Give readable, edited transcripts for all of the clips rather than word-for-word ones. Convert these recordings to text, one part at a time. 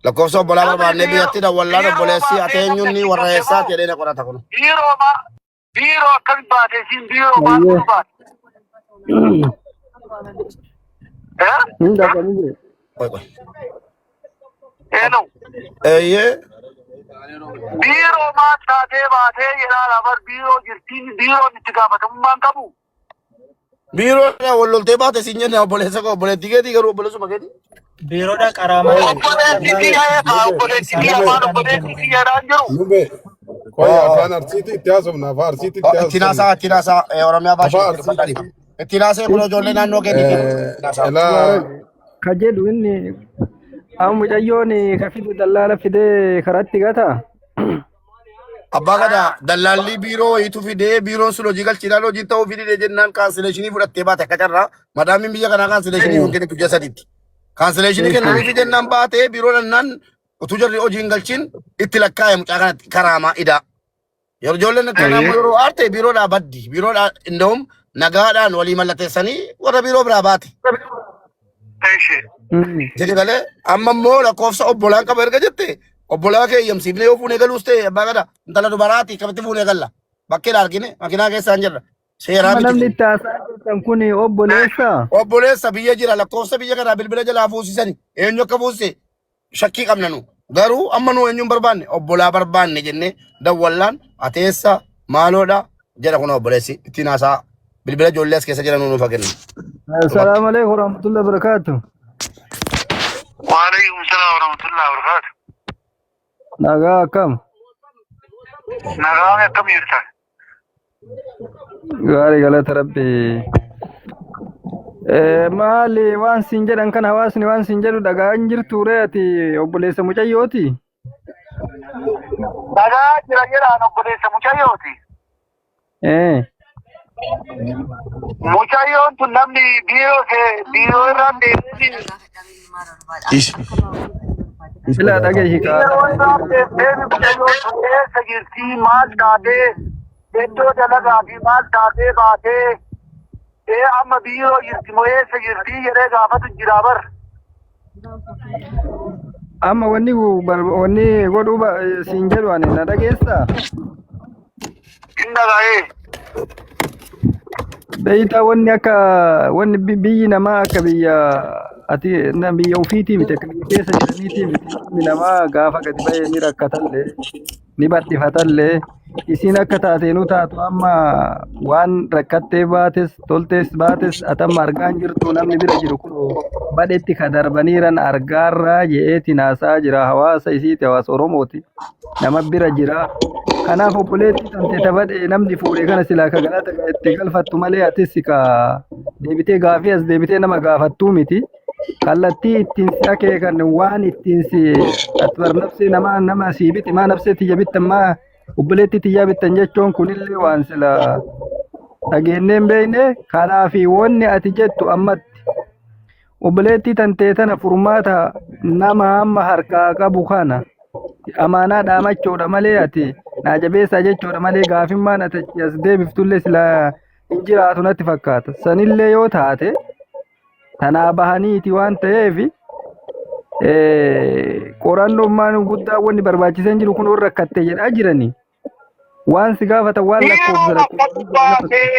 lakkoofsa obbolaa barbaannee biyyatti dawwallaan obboleessi ateenyuunni warra eessaati jedhee qorata kun. Biiroo akkam baate siin biiroo maal baate? Hello. Biiroo maal taatee baatee jedhaa lafa biiroo jirtiin biiroon itti gaafatamummaan qabu. Biiroo walloltee baate siin jenne obboleessa koo obboleettii keetii garuu obboleessuma keetii. Biiroodha qaramaa. Obboleettii jedhaan jiru. Koy afaan arsiitii itti haasofna afaan arsiitii itti haasofna. Itti naasaa Oromiyaa baashee itti naasee kun ijoollee naannoo keetii. Kajedhu inni amma mucayyoon ka fidu dallaala fidee karatti gata. Abbaa gadaa dallaalli biiroo wayiitu fidee biiroon sun hojii galchiidhaan hojii ta'uu fidee jennaan kaansileeshinii fudhattee baate akka carraa madaamiin biyya kanaa kaansileeshinii hin kennitu ji'a sadiitti. Kaansileeshinii kennaniif jennaan baatee biiroo dhannaan utuu jarri hojii hin galchin itti lakkaa'e mucaa kanatti karaamaa idaa. Yeroo ijoolleen akkanaa yeroo aarte biiroodhaa baddi biiroodhaa inda'um nagaadhaan walii mallatteessanii warra biiroo biraa baate. Jadi malee amma immoo lakkoofsa obbolaan qaba erga jette obbolaa kee eeyyamsiifnee yoo fuunee galuus ta'e abbaa gadaa intala dubaraati akkamitti fuunee galla bakkee argine makiinaa keessaan jirra seeraa miti. Namni itti haasaa jirtan kun obboleessa. Obboleessa biyya jira lakkoofsa biyya kanaa bilbila jalaa fuusisani eenyu akka fuusise shakkii qabna nu garuu amma nu eenyuun barbaanne obbolaa barbaanne jennee dawwallaan ateessa maaloodha jedha kun obboleessi ittiin haasaa bilbila ijoollee as keessa jiran nuuf kenna. Assalaamu alaikum warahmatullahi wabarakatuh. Waalaikum salaam warahmatullahi wabarakatuh. Nagaa akkam? Nagaa akkam jirta? Gaarii galata rabbi. Maali waan siin jedhan kan hawaasni waan siin jedhu dhagaan jirtu reeti obboleessa mucayyooti? Dhagaa jira jedhaan obboleessa mucayyooti. Mucayyoon tun namni biiroo irraan deemee Bila dhagee hiikaa. Eessa jirtii maal taatee iddoo dalagaatii maal taatee baatee amma biiroo jirti moo eessa jirtii jedhee gaafatu jira bar. Amma wanni godhuu siin jedhu ani na dhageessaa? Hin dhaga'ee. Beeyita wanni biyyi namaa akka biyya biyya ofiitii miti akka biyya keessa jiraniitii miti namaa gaafa gadi ba'ee ni rakkatallee ni badhifatallee isiin akka taateenuu taatu amma waan rakkattee baates toltees baates atamma argaan jirtu namni bira jiru kun badhetti ka darbaniiran argaarraa je'eetiin haasaa jira hawaasa isiiti hawaasa Oromooti nama bira jira. Kanaaf obboleetti tante tabadhe namni fuudhee kana silaa ka galata itti galfattu malee atis ka deebitee gaafii as deebitee nama gaafattuu miti. Kallattii ittiin si akeekan waan ittiin si atbar nafsee nama si biti maa nafsee tiyya bittan maa obboleetti tiyya bittan jechuun kunillee waan sila dhageennee hin beekne. Kanaafi wanni ati jettu ammatti obboleetti tantee tana furmaata nama amma harkaa qabu kana amaanaa dhaamachuudha malee ati naa jabeessaa jechuudha malee gaafimmaan ati as deebiftullee sila hin jiraatu natti fakkaata. Sanillee yoo taate tanaa bahaniiti waan ta'eef qorannummaan guddaa wanni barbaachisan jiru kun warra rakkattee jedhaa jiranii waan si gaafatan waan lakkoofsa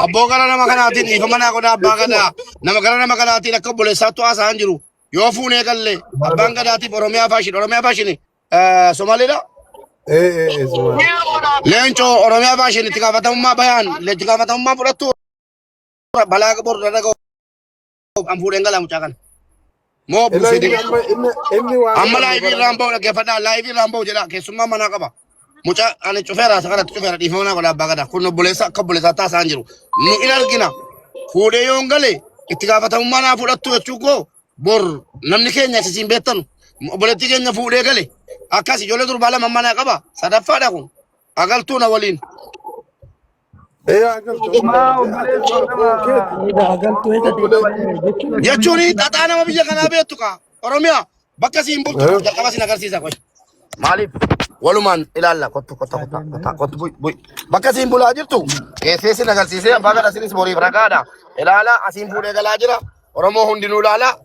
Abboo gara nama kanaatiin dhiifama naa godha abbaa gadaa nama gara nama kanaatiin akka obboleessaattu haasa'an jiru yoo fuunee galle abbaan gadaatiif Oromiyaa faashini Somaaliidha. Leenco Oromiyaa baashin itti gaafatamummaa bayaan itti gaafatamummaa fudhattu balaa qabu dalaga an fuudheen galaa mucaa kana. Moo buusii amma laayivii irraan bahu dhaggeeffadhaa laayivii irraan bahu jedha keessummaa manaa qaba. Mucaa ani cufeera sakanatti cufeera dhiifama naa godha abbaa gadaa kun obboleessa akka obboleessaa taasisaan jiru. Nu in argina fuudhee yoon gale itti gaafatamummaa naa fudhattu jechuu koo bor namni keenya isin beektanu obboleettii keenya fuudhee gale. Akkas ijoollee durbaa lama manaa qaba sadaffaadha kun agaltuu na waliin. Jechuun xaxaa nama biyya kanaa beektu ka Oromiyaa bakka siin bultu jalqaba siin agarsiisa qoy. Maaliif walumaan ilaalla kottu buy. Bakka siin bulaa jirtu keesseessi agarsiisee abbaa gadhaa sinis boriif ragaadha. Ilaala asiin fuudhee galaa jira. Oromoo hundinuu ilaala.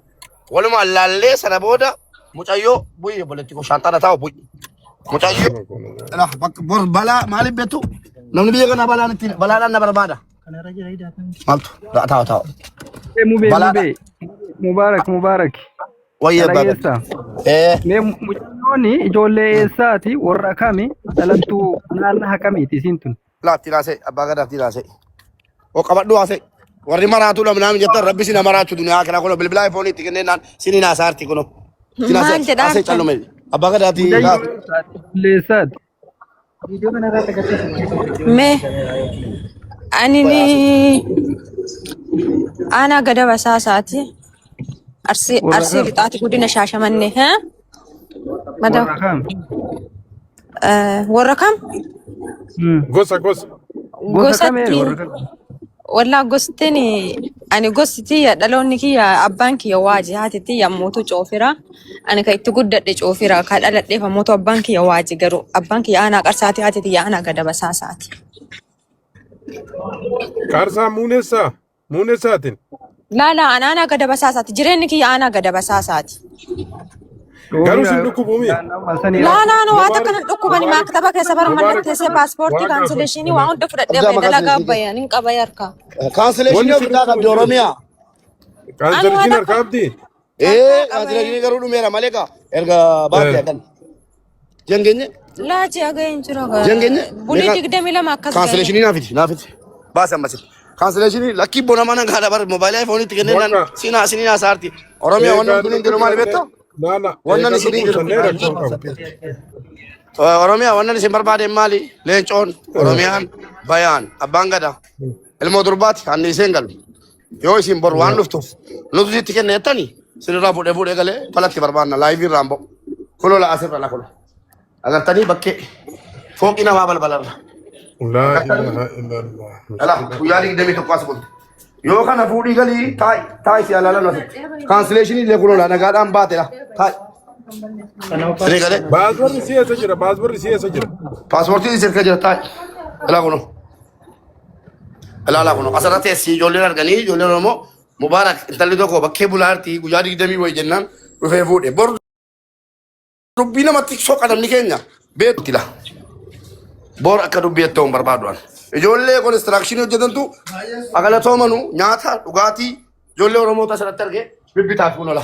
Walumaan laallee sana booda mucayyoo buy obboleetti kun shaanxaadha taa'u buy. Mucayyoo bakka bor balaa maaliif beektu namni biyya kana balaadhaan na barbaada. Maaltu taa'u. Mubaarak. Wayyaa Dhalageessa. Mee mucayyoonni ijoollee eessaati warra kami dhalattuu naannoo hakamiiti isiin tun? Laatti laasee abbaa gadaatti laasee. O qabadhu haasee. Warri maraatu lamnaan jettan rabbi sina maraachuu duniyaa kana kun bilbilaa iPhone itti kenneenaan sini naasaarti kun. Maal jedhaa? Haasee callume. Abbaa gadaatti. Ijoollee eessaati? Mee ani ana gada basaasaati. Arsii lixaati guddina Shaashamannee madam Warra kam? warra kam Gosa. gosatti wallaa gostiin ani gosti dhaloonni kiyya abbaan kiyya waaji haatitti yammuutu coofira ani ka itti guddadhe coofira ka dhaladheef ammoo abbaan kiyya waaji garuu abbaan kiyya aanaa qarsaati haatitti aanaa gada basaasaati. Qarsaa muuneessaatiin. Lala ana gada basaasaati jireenyi kiyya ana gada basaasaati. Garuu sin dhukkubumi. Lala waa takka nan dhukkubani maktaba keessa bara mallatteessee paaspoortii kaansileeshinii waa hunda fudhadhee dalagaa bayan hin qaba yarka. Kaansileeshinii ofirraa qabdi Oromiyaa. Kaansileeshinii harka qabdi. Kaansileeshinii garuu dhumeera malee kaa erga baatee adan. Jangeenye. Laachi ageen jira gaa. Jangeenye. Bulii 22 akkas. Kaansileeshinii naafiti. Baasa ambasitti. Kaansileeshinii lakkii bona mana gaadha bar moobaayilaa iPhone itti kenneenaan sinii naasaarti. Oromiyaa wannan kun hin jiru maali beektaa? Wannan isin jiru. Oromiyaa wannan isin barbaade maali? Leencoon Oromiyaan bayaan abbaan gadaa ilmoo durbaati hanni iseen galu. Yoo isin bor waan dhuftuuf nuti itti kenneettani sinirraa fuudhee galee falatti barbaanna laayivii irraan bo'u. Kulola asirra la kulo. Agartanii bakkee fooqii namaa balbalarra. La ilaha illallah. Ala guyyaa 21 as bultu. Yoo kana fuudhii galii taa'i si alaalan asitti. Kaansileeshinii illee kulola nagaadhaan baatedha. Taa'i. Sini galee. Baasborri si'eessa jira. Paaspoortiin sirka jira taa'i. Ilaa kuno. Ilaalaa kuno. Asirratti teessii ijoolleen arganii ijoolleen Oromoo Mubaarak intalli tokko bakkee bulaartii guyyaa 20 wayi jennaan dhufee fuudhe. Bor dubbii namatti soqa namni keenya beekutti la. Bor akka dubbii ettoo hin barbaadu'an. Ijoollee konistiraakshini hojjetantu agalatoomanu nyaata dhugaatii ijoollee Oromoo asirratti argee bibbitaaf kun ola.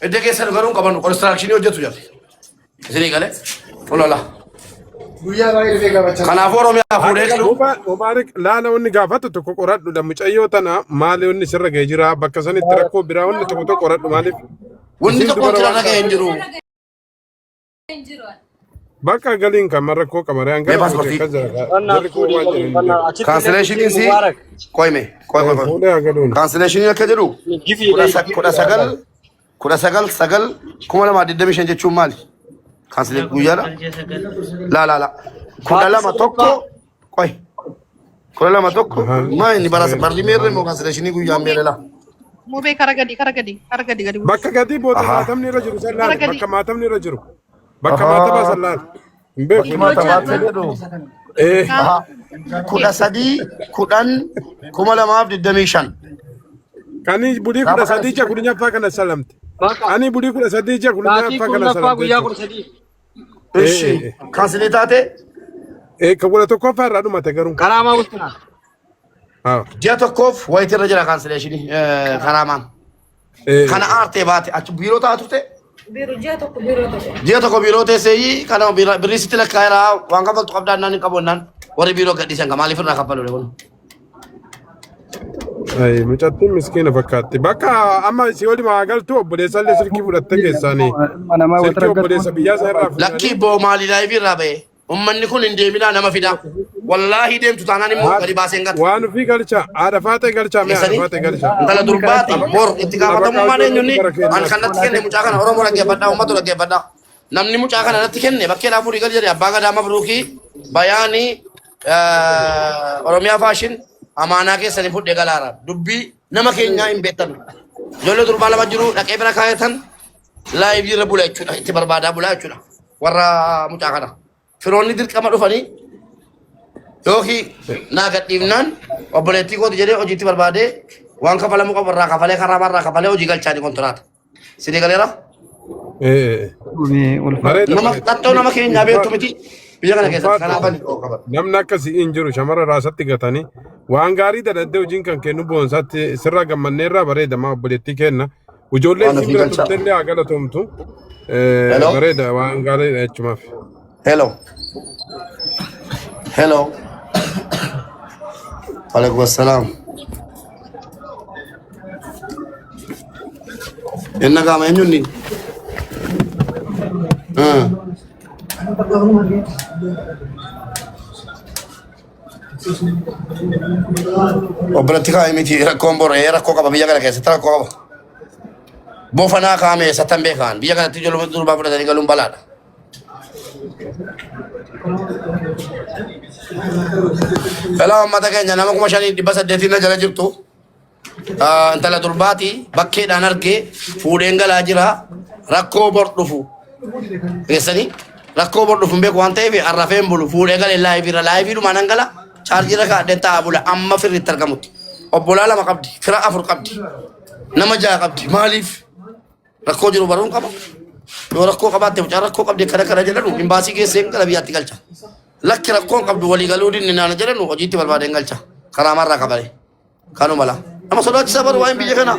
Iddoo keessatti garuu qabannu konistiraakshini hojjetu jirti. Isinii galee kun ola. Kanaafuu Oromiyaa fuudhee galu. Mubaarak laala wanni gaafatu tokko qoradhu mucayyoo tana maali wanni sirra ga'ee jira bakka sanitti rakkoo biraa wanni tokko qoradhu maaliif? Wanni tokko sirra ga'ee hin jiru. Bakka galiin kan rakkoo qabaree hanga Kaansileeshiniin si qoyme. Kaansileeshiniin akka jedhu 19,925 jechuun maali? Kaansilee guyyaadha. La. 12 tokko qoy. 12 tokko maa inni barri meerre moo kaansileeshinii guyyaan meerre la. Mubee kara gadi. Bakka gadi booda maatamni irra jiru sallaan bakka maatamni irra jiru. Bakka maatama sallaan. Kudha sadii kudhan 2025. Kani budii kudha sadii jaa kudha nyaffaa kana salamte. Ani budii kudha sadii jaa kudha nyaffaa kana salamte. Ishi kaansilee taate. Ka kudha tokkoffaa irraa dhumate garuu. Karaamaa bulchinaa. Ji'a tokkoof wayitirra jira kaansileeshinii karaamaan. Kana aartee baate achi biiroo taatu ta'e. Ji'a tokko biiroo teessee kana birrii sitti lakkaa'eera waan kaffaltu qabdaan naan hin qaboonnaan warri biiroo gadhiisan ka maaliif irraa kaffalu kun. Mucattiin miskiina fakkaatti. Bakka amma si waliin maa galtu obboleessa illee silkii fudhattee keessaanii. Silkii obboleessa biyyaa isaa irraa fudhatanii. Lakkii boo maalii laayivii irraa ba'e. Ummanni kun hin deeminaa nama fida. Wallaahi deemtu taanaan immoo gadi baaseen gata. Waan ofii galcha. Haadha faatee galcha. Haadha faatee galcha. Intala durbaati. Bor itti gaafatamummaan eenyuuni. An kanatti kenne mucaa kana Oromoo dhaggeeffadhaa. Uummatu dhaggeeffadhaa. Namni mucaa kana natti kenne bakkeedhaa fuudhii gal jedhe abbaa gadaa mabruukii bayaanii Oromiyaa faashin amaanaa keessanii fuudhee galaara. Dubbii nama keenyaa hin beektan. Ijoollee durbaa lama jiru dhaqee bira kaayatan laayivii irra bula jechuudha. Itti barbaadaa bulaa jechuudha. warra mucaa kana. Firoonni dirqama dhufanii yookiin naa gadhiifnaan obboleettii kooti jedhee hojiitti barbaadee waan kafalamuu qabu irraa kafalee karaa marraa kafalee hojii galchaanii kontiraata. Sidii galeera? Nama xaxxoo nama keenyaa beektu miti. Biyya kana keessatti kanaafan namni akkasii hin jiru shamara raasatti gatanii waan gaarii dadhaddee hojiin kan kennu boonsaatti sirraa gammanneerraa bareedama obboleettii kenna. Ijoollee simbira turtellee haa galatoomtu. Bareeda waan gaariidha jechumaaf. Hello. Hello. Alaikum assalam. Enna kama enyuni. Obboleettii kaa miti rakkoon boree rakkoo qaba biyya kana keessatti rakkoo qaba. Bofanaa kaame satan beekan biyya kanatti ijoollee durbaa fudhatanii galuun balaadha. Hello ummata keenya nama 5,800 na jala jirtu. Intala durbaati bakkeedhaan argee fuudheen galaa jira rakkoo bor dhufu. Keessanii rakkoo bor dhufu beeku waan ta'eef arrafeen bulu fuudhee galee laayiviidhuma nan gala chaarjira kaadheen ta'a bula amma firriitti argamutti. Obbolaa 2 qabdi fira 4 qabdi nama 6 qabdi maaliif rakkoo jiru baruun qaba. Yoo rakkoo qabaatte mucaa rakkoo qabdi kana jedhanu imbaasii geessee gara biyyaatti galcha. Lakki rakkoon qabdu walii galuu dinni naan jedhanu hojiitti barbaadeen galcha. Karaa marraa qabale. Kanuma la. Nama sodaachisa baru waan biyya kana.